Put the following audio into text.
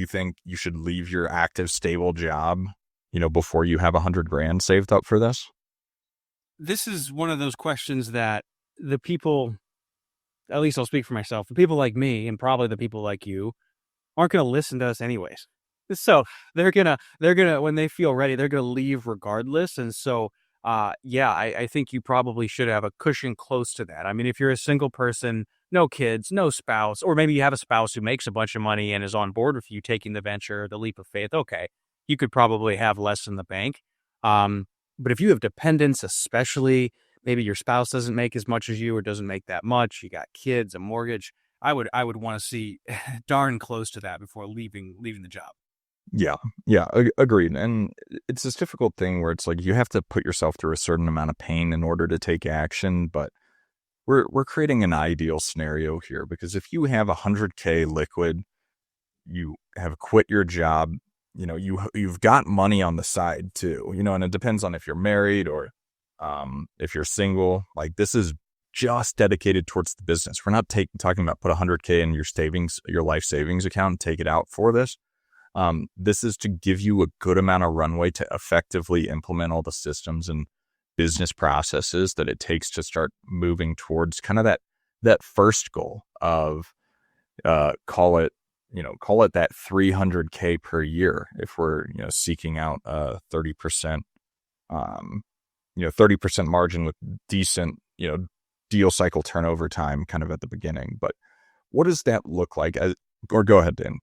you think you should leave your active, stable job, before you have 100 grand saved up for this? This is one of those questions that the people, at least I'll speak for myself, the people like me and probably the people like you aren't going to listen to us anyways. So they're gonna when they feel ready, they're gonna leave regardless. And so, yeah, I think you probably should have a cushion close to that. I mean, if you're a single person, no kids, no spouse, or maybe you have a spouse who makes a bunch of money and is on board with you taking the venture, the leap of faith, okay, you could probably have less in the bank. Um, but if you have dependents, especially maybe your spouse doesn't make as much as you or doesn't make that much, you got kids, a mortgage. I would want to see darn close to that before leaving the job. Yeah, yeah, agreed. And it's this difficult thing where it's like you have to put yourself through a certain amount of pain in order to take action. But we're creating an ideal scenario here because if you have 100K liquid, you have quit your job, you've got money on the side too, and it depends on if you're married or if you're single. Like this is just dedicated towards the business. We're not talking about put 100K in your savings, your life savings account and take it out for this. This is to give you a good amount of runway to effectively implement all the systems and business processes that it takes to start moving towards kind of that first goal of call it that 300K per year if we're seeking out 30% 30% margin with decent deal cycle turnover time kind of at the beginning. But what does that look like? Or go ahead, Dan.